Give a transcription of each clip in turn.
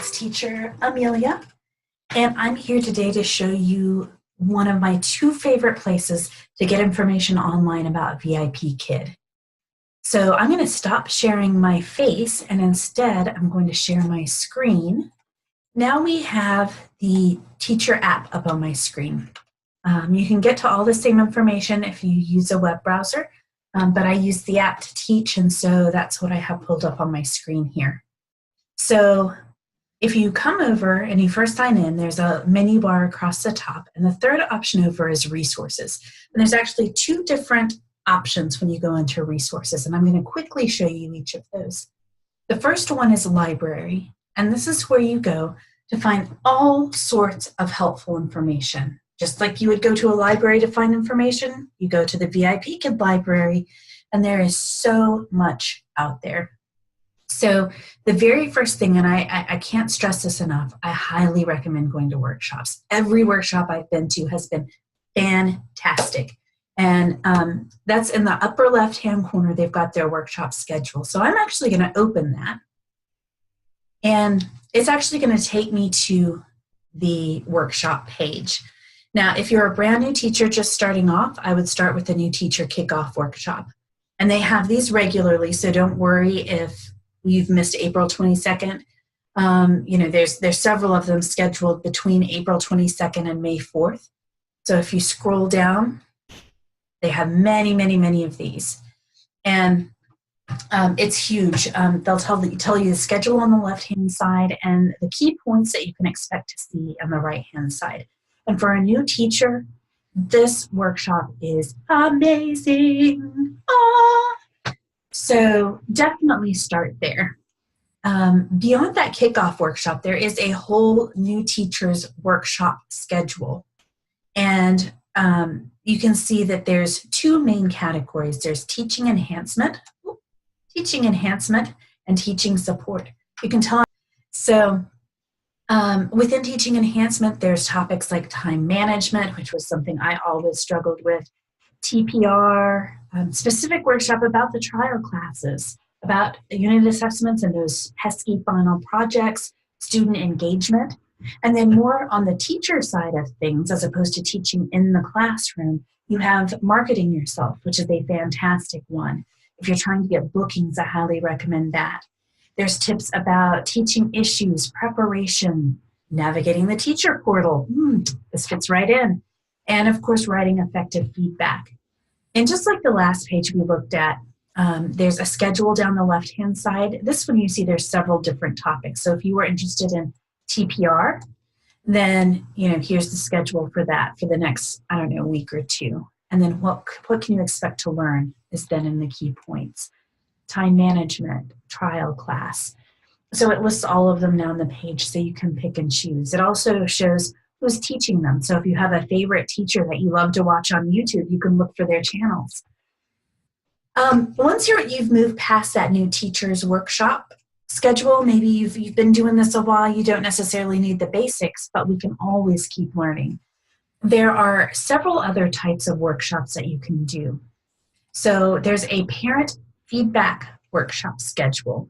It's teacher Amelia, and I'm here today to show you one of my two favorite places to get information online about VIPKid. So I'm going to stop sharing my face, and instead I'm going to share my screen. Now we have the teacher app up on my screen. You can get to all the same information if you use a web browser, but I use the app to teach, and so that's what I have pulled up on my screen here. So if you come over and you first sign in, there's a menu bar across the top, and the third option over is resources. And there's actually two different options when you go into resources, and I'm going to quickly show you each of those. The first one is library, and this is where you go to find all sorts of helpful information. Just like you would go to a library to find information, you go to the VIPKid library, and there is so much out there. So the very first thing, and I can't stress this enough, I highly recommend going to workshops. Every workshop I've been to has been fantastic. And that's in the upper left-hand corner, they've got their workshop schedule. So I'm actually going to open that. And it's actually going to take me to the workshop page. Now, if you're a brand new teacher just starting off, I would start with the new teacher kickoff workshop. And they have these regularly, so don't worry if you've missed April 22nd. You know, there's several of them scheduled between April 22nd and May 4th. So if you scroll down, they have many, many, many of these. And it's huge. They'll tell you the schedule on the left-hand side and the key points that you can expect to see on the right-hand side. And for a new teacher, this workshop is amazing. So definitely start there. Beyond that kickoff workshop, there is a whole new teachers workshop schedule. And you can see that there's two main categories. There's teaching enhancement and teaching support. You can tell. So within teaching enhancement, there's topics like time management, which was something I always struggled with, TPR, specific workshop about the trial classes, about unit assessments and those pesky final projects, student engagement, and then more on the teacher side of things, as opposed to teaching in the classroom, you have marketing yourself, which is a fantastic one. If you're trying to get bookings, I highly recommend that. There's tips about teaching issues, preparation, navigating the teacher portal. This fits right in. And of course, writing effective feedback. And just like the last page we looked at, there's a schedule down the left-hand side. This one you see there's several different topics. So if you were interested in TPR, then here's the schedule for that for the next, I don't know, week or two. And then what can you expect to learn is then in the key points. Time management, trial class. So it lists all of them down the page so you can pick and choose. It also shows who's teaching them. So if you have a favorite teacher that you love to watch on YouTube, you can look for their channels. Once you've moved past that new teacher's workshop schedule, maybe you've been doing this a while, you don't necessarily need the basics, but we can always keep learning. There are several other types of workshops that you can do. So there's a parent feedback workshop schedule.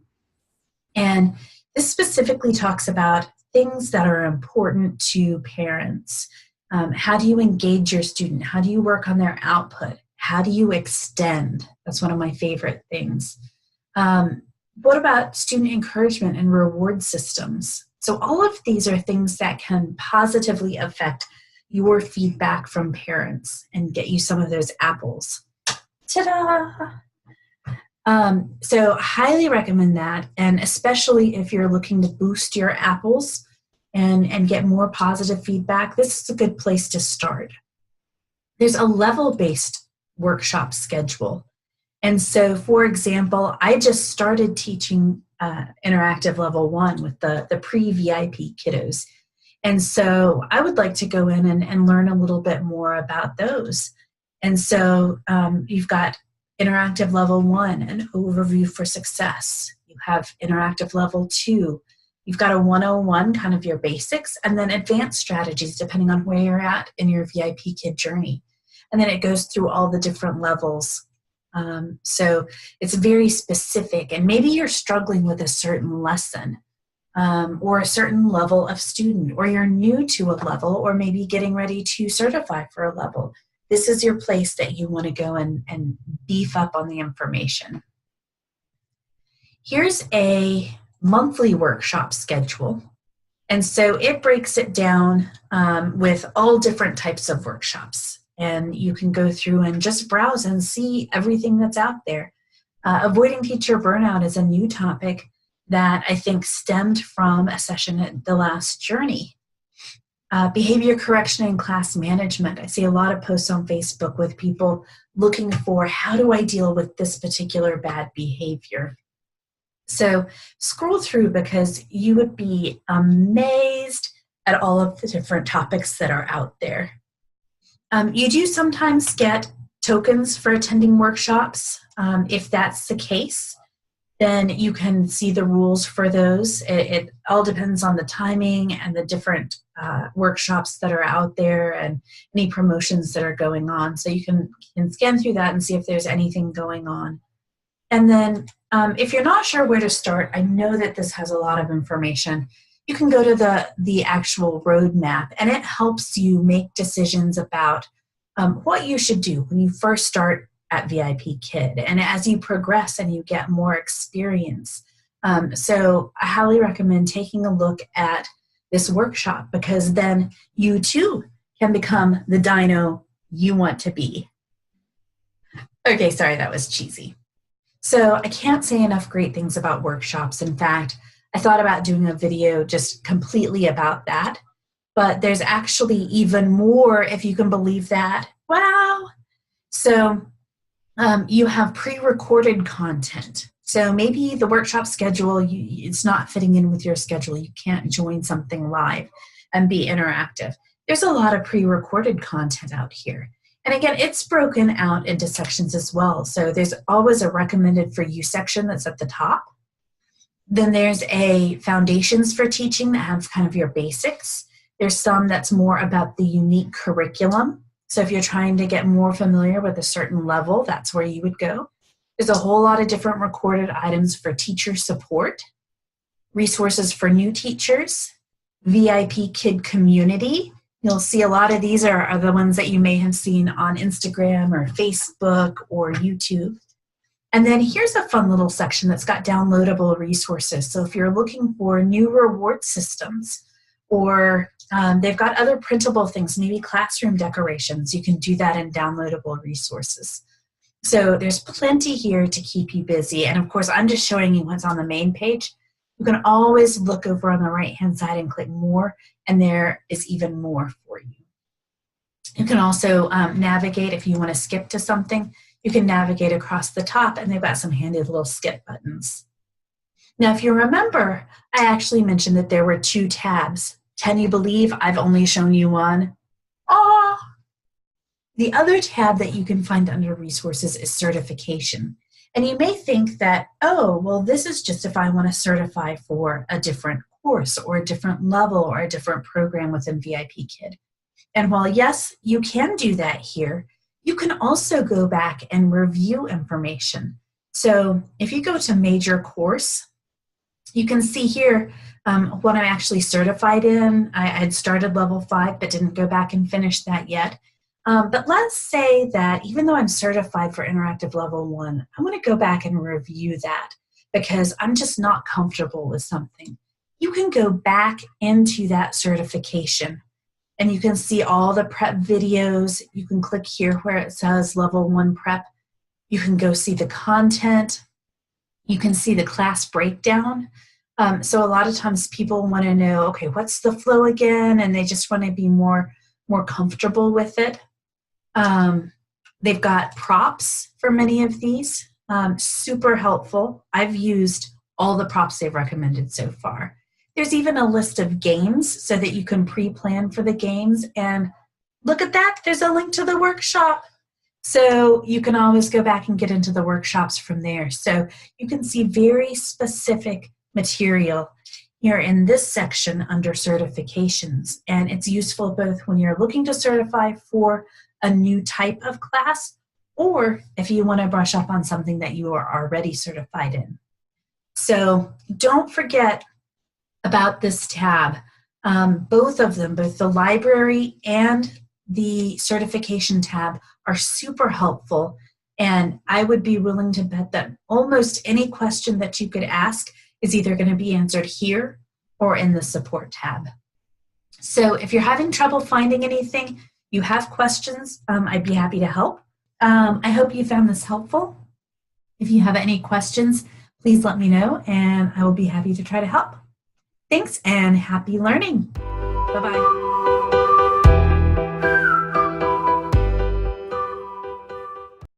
And this specifically talks about things that are important to parents. How do you engage your student? How do you work on their output? How do you extend? That's one of my favorite things. What about student encouragement and reward systems? So all of these are things that can positively affect your feedback from parents and get you some of those apples. Ta-da! So highly recommend that, and especially if you're looking to boost your apples and get more positive feedback, this is a good place to start. There's a level-based workshop schedule. And so, for example, I just started teaching interactive level 1 with the pre-VIP kiddos. And so I would like to go in and learn a little bit more about those. And so you've got interactive level 1, an overview for success. You have interactive level 2. You've got a 101, kind of your basics, and then advanced strategies depending on where you're at in your VIPKid journey. And then it goes through all the different levels. So it's very specific, and maybe you're struggling with a certain lesson. or a certain level of student, or you're new to a level, or maybe getting ready to certify for a level. This is your place that you want to go and beef up on the information. Here's a monthly workshop schedule. And so it breaks it down with all different types of workshops. And you can go through and just browse and see everything that's out there. Avoiding teacher burnout is a new topic that I think stemmed from a session at the last journey. Behavior correction and class management. I see a lot of posts on Facebook with people looking for, how do I deal with this particular bad behavior? So scroll through, because you would be amazed at all of the different topics that are out there. You do sometimes get tokens for attending workshops. If that's the case, then you can see the rules for those. It all depends on the timing and the different workshops that are out there and any promotions that are going on. So you can scan through that and see if there's anything going on. And then if you're not sure where to start, I know that this has a lot of information. You can go to the actual roadmap, and it helps you make decisions about what you should do when you first start at VIPKid, and as you progress and you get more experience. So I highly recommend taking a look at this workshop, because then you too can become the dino you want to be. Okay, sorry, that was cheesy. So I can't say enough great things about workshops. In fact, I thought about doing a video just completely about that, but there's actually even more, if you can believe that. Wow. So you have pre-recorded content. So maybe the workshop schedule, it's not fitting in with your schedule. You can't join something live and be interactive. There's a lot of pre-recorded content out here. And again, it's broken out into sections as well. So there's always a recommended for you section that's at the top. Then there's a foundations for teaching that have kind of your basics. There's some that's more about the unique curriculum. So if you're trying to get more familiar with a certain level, that's where you would go. There's a whole lot of different recorded items for teacher support, resources for new teachers, VIPKid community. You'll see a lot of these are the ones that you may have seen on Instagram or Facebook or YouTube. And then here's a fun little section that's got downloadable resources. So if you're looking for new reward systems, or they've got other printable things, maybe classroom decorations, you can do that in downloadable resources. So there's plenty here to keep you busy. And of course, I'm just showing you what's on the main page. You can always look over on the right-hand side and click more, and there is even more for you. You can also navigate if you want to skip to something. You can navigate across the top, and they've got some handy little skip buttons. Now, if you remember, I actually mentioned that there were 2 tabs. Can you believe I've only shown you one? Ah! The other tab that you can find under resources is certification. And you may think that, oh, well, this is just if I want to certify for a different course or a different level or a different program within VIPKid. And while, yes, you can do that here, you can also go back and review information. So if you go to major course, you can see here what I'm actually certified in. I had started level 5, but didn't go back and finish that yet. But let's say that even though I'm certified for interactive level 1, I want to go back and review that because I'm just not comfortable with something. You can go back into that certification and you can see all the prep videos. You can click here where it says level 1 prep. You can go see the content. You can see the class breakdown. So a lot of times people want to know, okay, what's the flow again? And they just want to be more comfortable with it. They've got props for many of these, super helpful. I've used all the props they've recommended so far. There's even a list of games so that you can pre-plan for the games. And look at that, there's a link to the workshop. So you can always go back and get into the workshops from there. So you can see very specific material here in this section under certifications. And it's useful both when you're looking to certify for a new type of class, or if you want to brush up on something that you are already certified in. So don't forget about this tab. Both of them, both the library and the certification tab, are super helpful. And I would be willing to bet that almost any question that you could ask is either going to be answered here or in the support tab. So if you're having trouble finding anything, you have questions, I'd be happy to help. I hope you found this helpful. If you have any questions, please let me know and I will be happy to try to help. Thanks and happy learning. Bye-bye.